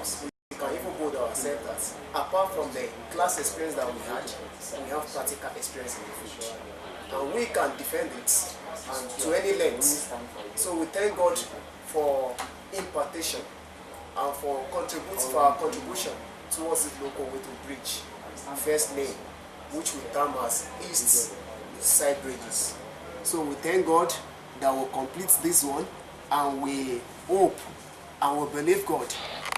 We can even bold ourselves that apart from the class experience that we had, we have practical experience in the field. And we can defend it and to any length. So we thank God for impartation and for our contribution towards this Loko Bridge, first lane, which we term as East Side Bridges. So we thank God that we'll complete this one, and we hope and we believe God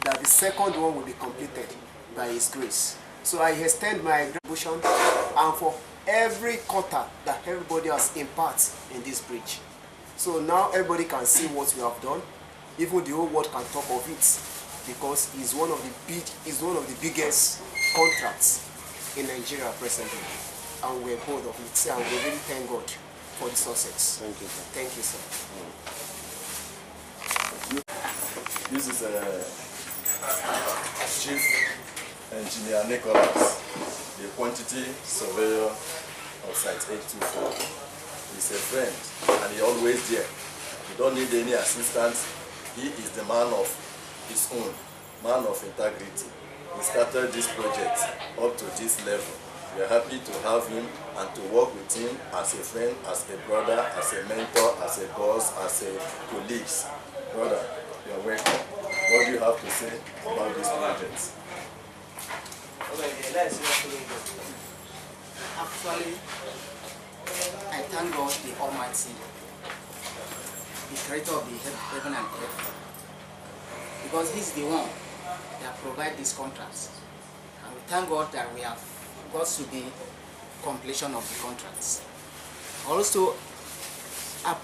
that the second one will be completed by His grace. So I extend my contribution and for every quarter that everybody has imparted in this bridge. So now everybody can see what we have done. Even the whole world can talk of it, because it's one of the biggest contracts in Nigeria presently, and we're proud of it, and we really thank God for the success. Thank you, sir. Thank you, sir. This is Chief Engineer Nicholas, the quantity surveyor of Site 824. He's a friend, and he's always there. You don't need any assistance. He is the man of his own, man of integrity. He started this project up to this level. We are happy to have him and to work with him as a friend, as a brother, as a mentor, as a boss, as a colleague. Brother, you are welcome. What do you have to say about this project? Actually, I thank God the Almighty, the creator of the heaven and earth, because He's the one that provides these contracts. And we thank God that we have got to the completion of the contracts. Also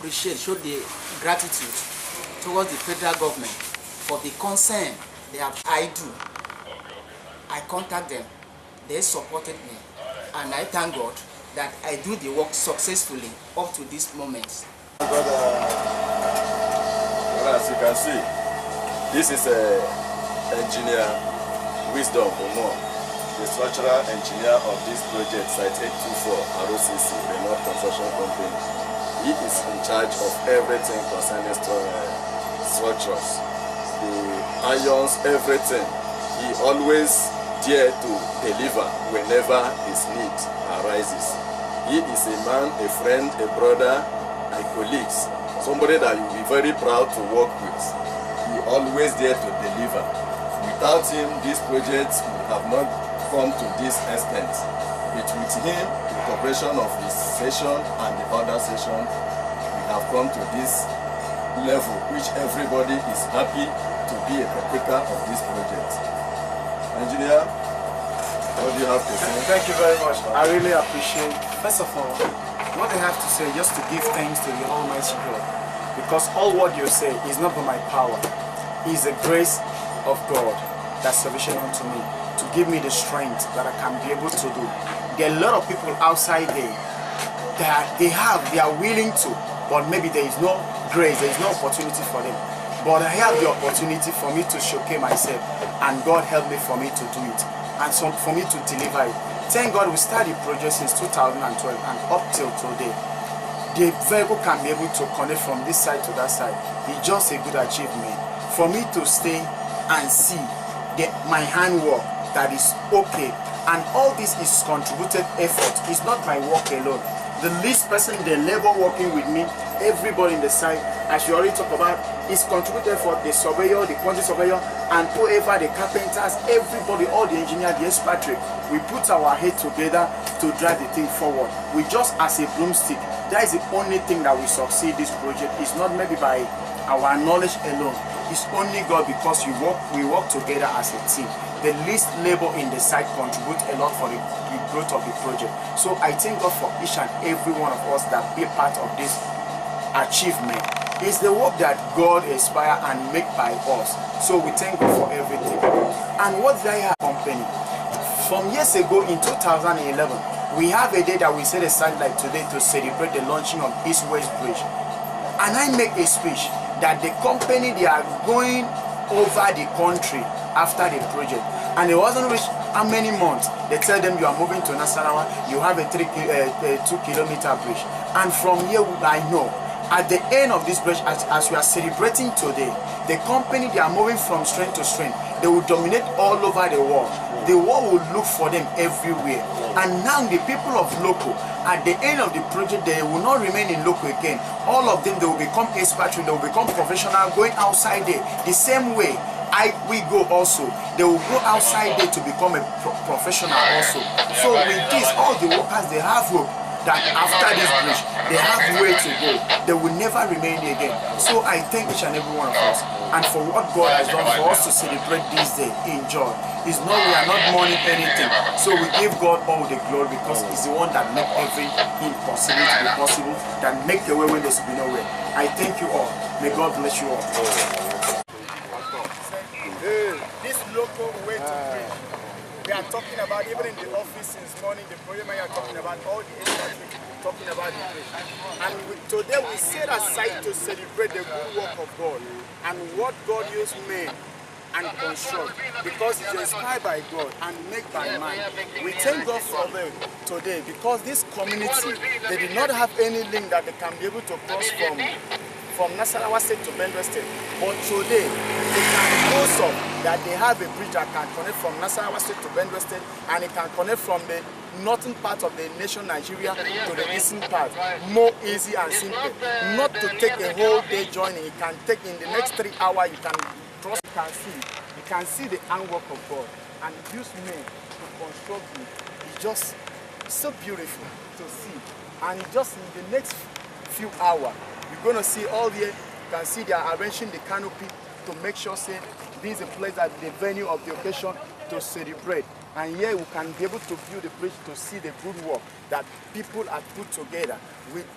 show the gratitude towards the federal government for the concern they have. I contact them, they supported me, and I thank God that I do the work successfully up to this moment. Brother, as you can see, this is engineer Wisdom Omo, the structural engineer of this project, Site 824 ROCC, Reynolds Construction Company. He is in charge of everything concerning structures, the irons, everything. He always there to deliver whenever his need arises. He is a man, a friend, a brother, a colleague, somebody that you'll be very proud to work with. He always there to deliver. Without him, this project would have not come to this extent. But with him, the cooperation of his session and the other session, we have come to this level which everybody is happy to be a partaker of this project. Engineer, what do you have to say? Thank you very much. I really appreciate, first of all, what I have to say, just to give thanks to the Almighty God, because all what you say is not by my power. It is the grace of God that's sufficient unto me to give me the strength that I can be able to do. There are a lot of people outside there that they are willing to, but maybe there is no grace, there is no opportunity for them. But I have the opportunity for me to showcase myself, and God helped me for me to do it, and so for me to deliver it. Thank God we started the project since 2012, and up till today, the vehicle can be able to connect from this side to that side. It's just a good achievement. For me to stay and see my handwork that is okay, and all this is contributed effort. It's not my work alone. The least person, the labor working with me, everybody in the site, as you already talked about, is contributed for the surveyor, the quantity surveyor, and whoever, the carpenters, everybody, all the engineers, the expatriate. We put our head together to drive the thing forward. We just as a broomstick. That is the only thing that we succeed this project. It's not maybe by our knowledge alone. It's only God, because we work together as a team. The least labor in the site contributes a lot for the growth of the project. So I thank God for each and every one of us that be part of this achievement. It's the work that God inspire and make by us. So we thank God for everything. And what did I have company? From years ago in 2011, we have a day that we set aside like today to celebrate the launching of East-West Bridge. And I make a speech that the company, they are going over the country after the project, and it wasn't reach how many months they tell them you are moving to Nasarava, you have a 2-kilometer bridge, and from here I know at the end of this bridge, as we are celebrating today, the company, they are moving from strength to strength. they will dominate all over the world. The world will look for them everywhere. And now the people of Loko, at the end of the project, they will not remain in Loko again. All of them, they will become expatriate, they will become professional, going outside there. The same way we go also, they will go outside there to become a professional also. So with this, all the workers, they have hope that after this bridge, they have way to go. They will never remain there again. So I thank each and every one of us, and for what God has done for us to celebrate this day in joy. It's not, we are not mourning anything. So we give God all the glory, because He's the one that made every impossible to be possible, that make the way when there should be no way. I thank you all. May God bless you all. This local way to bridge, we are talking about, even in the office since morning, the project manager are talking about all the experts talking about the bridge. And today we set aside to celebrate the good work of God and what God used men and construct, because it's inspired by God and made by man. We thank God for them today, because this community, they did not have any link that they can be able to cross from Nasarava State to Benuue State. But today, they can boast of that they have a bridge that can connect from Nasarava State to Benuue State, and it can connect from the northern part of the nation Nigeria to the eastern part. More easy and simple. Not to take a whole day journey. It can take, in the next 3 hours, you can cross. You can see the handwork of God, and use men to construct it. It's just so beautiful to see. And just in the next few hours, you're going to see all the, you can see they are arranging the canopy to make sure, say, this is a place that the venue of the occasion to celebrate. And here we can be able to view the bridge to see the good work that people have put together,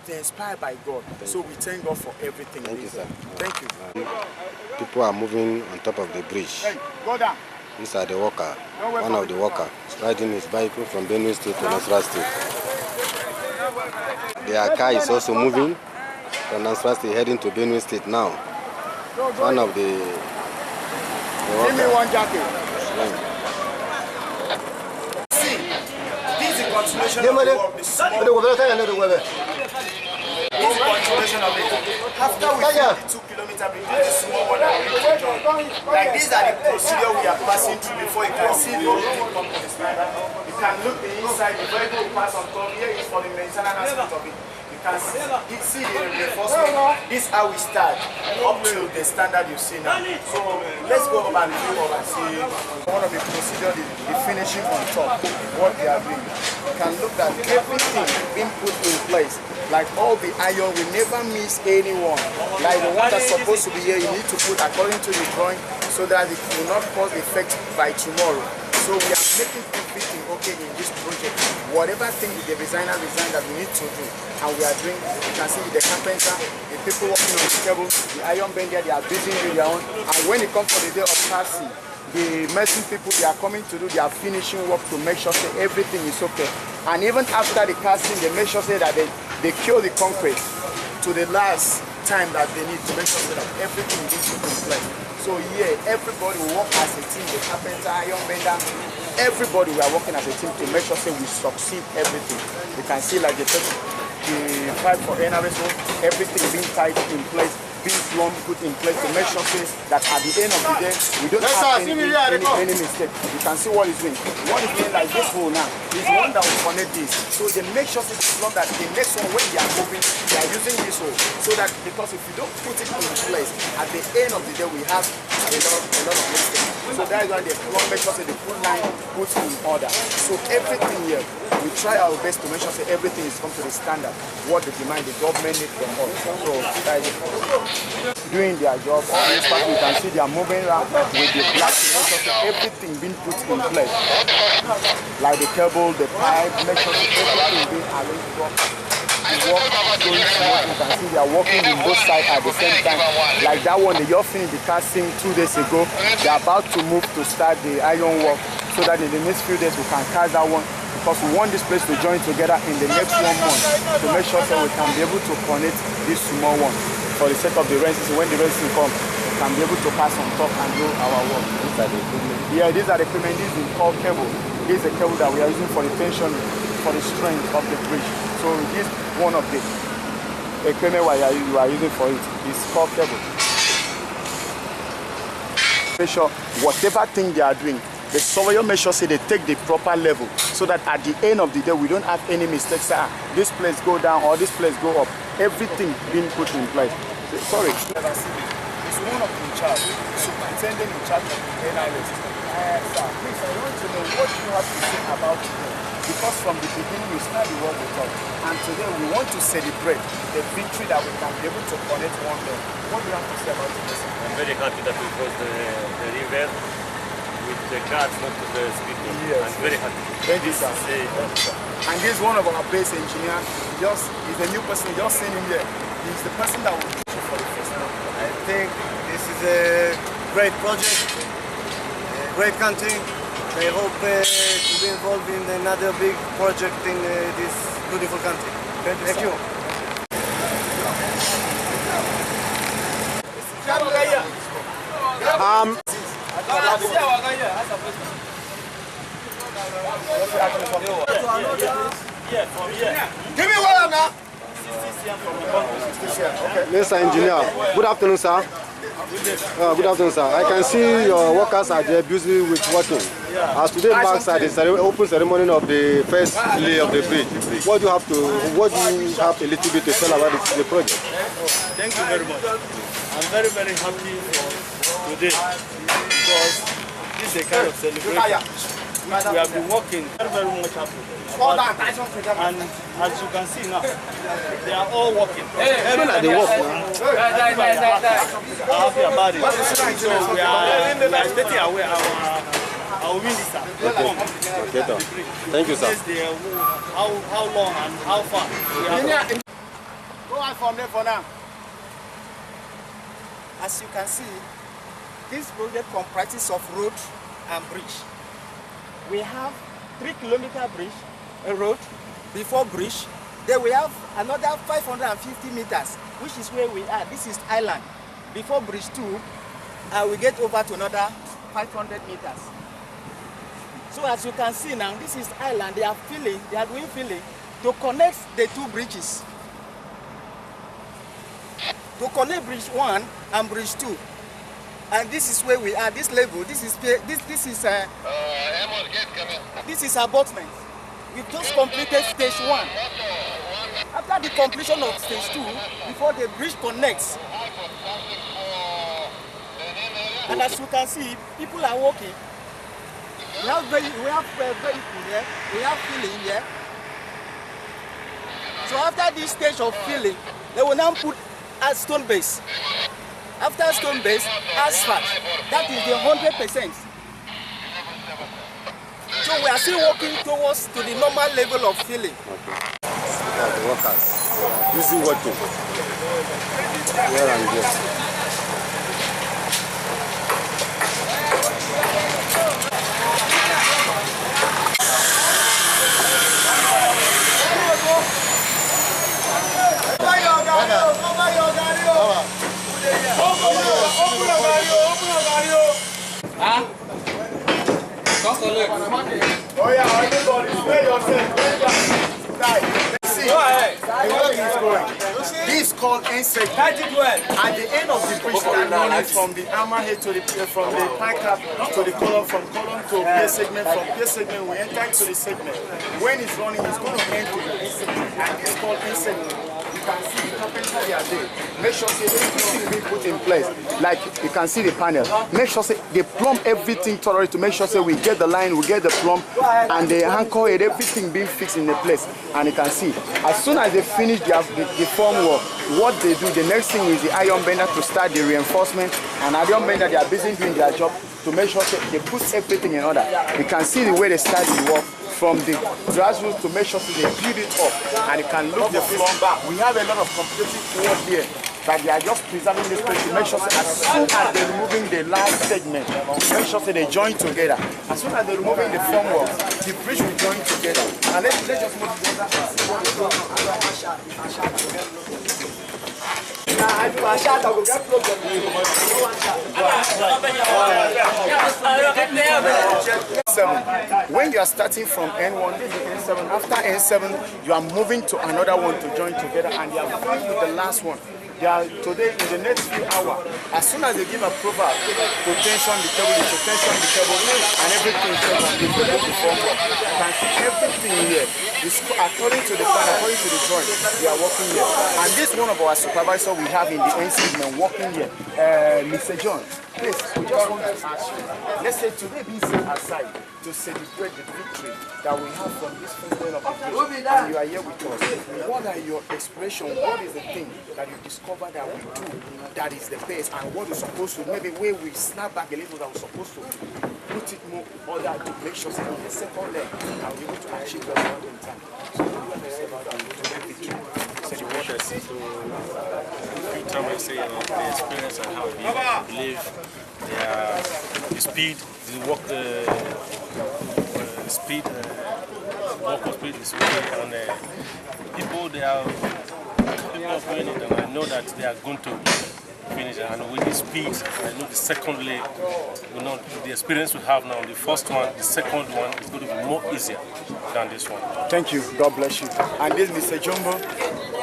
inspired by God. So we thank God for everything. Thank you, sir. Thank you. People are moving on top of the bridge. Hey, go down. These are the worker, one of the workers, riding his bicycle from Benuue State to Nasarava State. Their car is also moving from Nasarava State heading to Benuue State now. One of the workers. Give me one jacket. See, this is the continuation of the work, the small this continuation of it. After we finish the 2 kilometer bridge, this is small one that we need to join. Like these are the procedure we are passing through before you can see the whole thing come to the standard. You can look the inside, the vehicle will pass on top. Here is for the maintenance aspect of it. You can see the reinforcement. This is how we start up to the standard you see now. So let's go over and view over and see one of the procedure, the finishing on top, what they are doing. You can look at everything being put in place. Like all the iron, we never miss anyone. Like the one that's supposed to be here, you need to put according to the drawing so that it will not cause effect by tomorrow. So we are making everything okay in this project. Whatever thing the designer designed that we need to do, and we are doing, you can see the carpenter, the people working on the cable, the iron bender, they are busy with their own. And when it comes for the day of casting, the mason people, they are coming to do their finishing work to make sure that everything is okay. And even after the casting, they make sure that they cure the concrete to the last time that they need to make sure that everything is put in place. So yeah, everybody will work as a team, the carpenter, iron bender, everybody we are working as a team to make sure that we succeed everything. You can see like the pipe for inauguration, everything being tied in place, being plumbed, put in place to make sure that at the end of the day, we don't have any mistake. You can see what is doing. What is doing like this hole now is the one that will connect this. So they make sure the plumb that the next one when they are moving, they are using this hole. So that, because if you don't put it in place, at the end of the day we have a lot of mistakes. So that is why the plumb make sure the full line puts in order. So everything here, we try our best to make sure that everything is come to the standard, what the demand the government needs from us. So that is doing their job. All these parts you can see they are moving around with the black everything being put in place. Like the cable, the pipe, make sure everything being arranged properly. The work going smooth. You can see they are working in both sides at the same time. Like that one, they just finished the casting 2 days ago. They are about to move to start the iron work so that in the next few days we can cast that one. Because we want this place to join together in the next 1 month to make sure that we can be able to connect this small one. For the sake of the rain season, when the rain season comes, we can be able to pass on top and do our work. These are the equipment. Yeah, these are the equipment. This is called cable. This is a cable that we are using for the tension, for the strength of the bridge. So this one of the equipment you are using for it is called cable. Make sure whatever thing they are doing, the surveyor make sure say they take the proper level so that at the end of the day we don't have any mistakes. This place go down or this place go up. Everything being put in place. Sorry. It's one of the in charge, superintendent in charge of the NIS. Sir, please, I want to know what you have to say about today. Because from the beginning you start the work with us. And today we want to celebrate the victory that we can be able to connect one day. What do you have to say about this? I'm very happy that we crossed the river with the cars, not to the speedboat. Yes. I'm very happy. Thank you, sir. And this is one of our base engineers. He's a new person. You just seen him here. He's the person that will teach you for the first time. I think this is a great project, a great country. I hope to be involved in another big project in this beautiful country. Thank you. Give me one now. Mr. Engineer, good afternoon, sir. Good afternoon, sir. I can see your workers are there busy with working. As today marks the open ceremony of the first lay of the bridge, what do you have a little bit to tell about the project? Thank you very much. I'm very, very happy for today because this is a kind of celebration. We have been working very, very much happy. And as you can see now, they are all working. Everybody they work now. Everybody are happy about it. So we are stating aware our minister. Okay, thank you, sir. How long and how far we are. Go on from there for now. As you can see, this project comprises of road and bridge. We have 3-kilometer bridge, a road, before bridge. Then we have another 550 meters, which is where we are. This is island. Before bridge 2, we get over to another 500 meters. So as you can see now, this is island. They are doing filling to connect the two bridges. To connect bridge 1 and bridge 2. And this is where we are, this level, this is abutment. We've just completed stage 1. After the completion of stage 2, before the bridge connects, and as you can see, people are walking. We have vehicle here, we have filling here. So after this stage of filling, they will now put a stone base. After stone base, asphalt. That is the 100%. So we are still working towards to the normal level of filling. The workers busy working here and there. Oh yeah, everybody, spare yourself. See, the working is going. This is called insect. At the end of the bridge, we are running from the hammerhead to from the pike cap to the column, from column to pier segment, from pier segment we enter to the segment. When it's running, it's going to end to the segment, and it's called insect. You can see the carpentry they are there. Make sure say everything be put in place. Like you can see the panel. Make sure say they plumb everything thoroughly to make sure say we get the line, we get the plumb, and the anchor and everything being fixed in the place. And you can see, as soon as they finish the form work, what they do, the next thing is the iron bender to start the reinforcement, and iron bender they are busy doing their job to make sure they put everything in order. You can see the way they start the work from the grassroots to make sure they build it up, and you can look the floor. We have a lot of competitive work here, but they are just preserving this place to make sure that as soon as they're removing the last segment, make sure that they join together. As soon as they're removing the formwork, the bridge will join together. And let's just move together and see what we're doing. When you are starting from N1 to N7, after N7 you are moving to another one to join together, and you are going with the last one. They are today in the next few hours. As soon as they give approval to tension the cable, and everything is set on this, they go to form work. You can see everything here is according to the plan, according to the drawing. We are working here, and this one of our supervisors we have in the NC working here, Mr. John. Please, we just want to ask you. Let's say today being set aside to celebrate the victory that we have from this president of the day, and you are here with us. What are your inspirations? What is the thing that you discover that we do that is the best, and what we're supposed to, maybe where we snap back a little that we're supposed to put it more order to make sure that on the second leg and we're able to achieve what we want in time. So what do you say about that today victory? Every time I say the experience I have here, I believe the speed, the work, speed, work of speed is okay, and people they are doing it, and I know that they are going to finish it. And with the speed, I know the second leg, you know, the experience we have now, the first one, the second one is going to be more easier than this one. Thank you. God bless you. And this Mr. Jumbo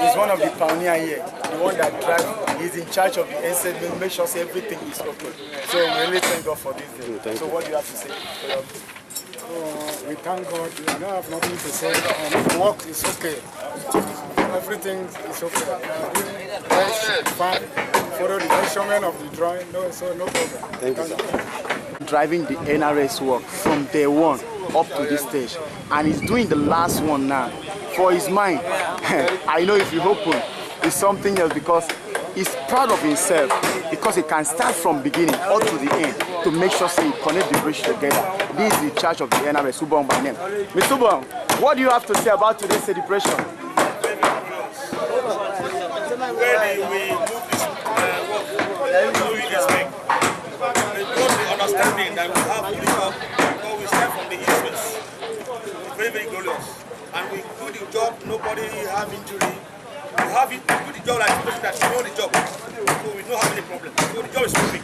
is one of the pioneers here, the one that drives. He's in charge of the NCB, make sure everything is okay. So we really thank God for this day. So what do you have to say? We thank God. I don't have nothing to say. The work is okay. Everything is okay. It's fine. Follow the measurement of the drawing. So no problem. Thank you, sir. Driving the NRS work from day one up to this stage, and he's doing the last one now. For his mind, I know if you open, it's something else because he's proud of himself because he can start from beginning all to the end to make sure he connect the bridge together. This is the charge of the NRS, Subong by name. Mr. Subong, what do you have to say about today's celebration? When we move this work, doing this thing, we got the understanding that we have to work because we start from the east-west. It's very, very glorious. And we do the job, nobody have injury. We have it, we do the job like the person that know the job. So we don't have any problem. So the job is moving.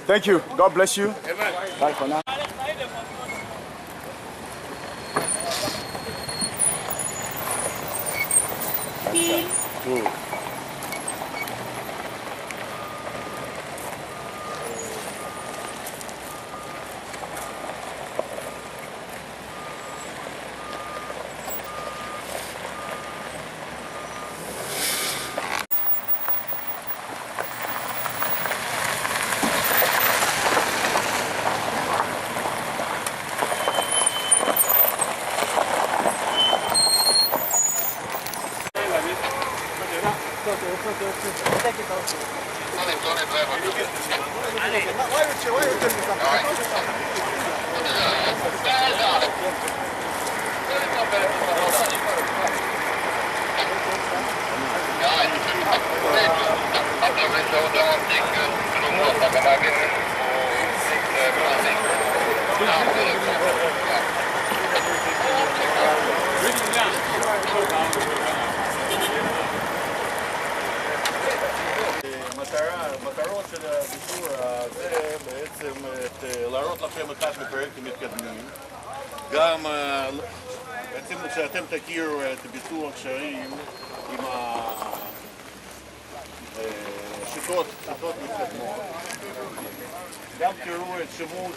Thank you. God bless you. Amen. Bye for now. המטרות של הביקור הזה בעצם להראות לכם אחד מפרויקטים מתקדמים, גם בעצם שאתם תכירו את ביצוע הקשרים עם השיטות מתקדמות, גם תראו את שימוש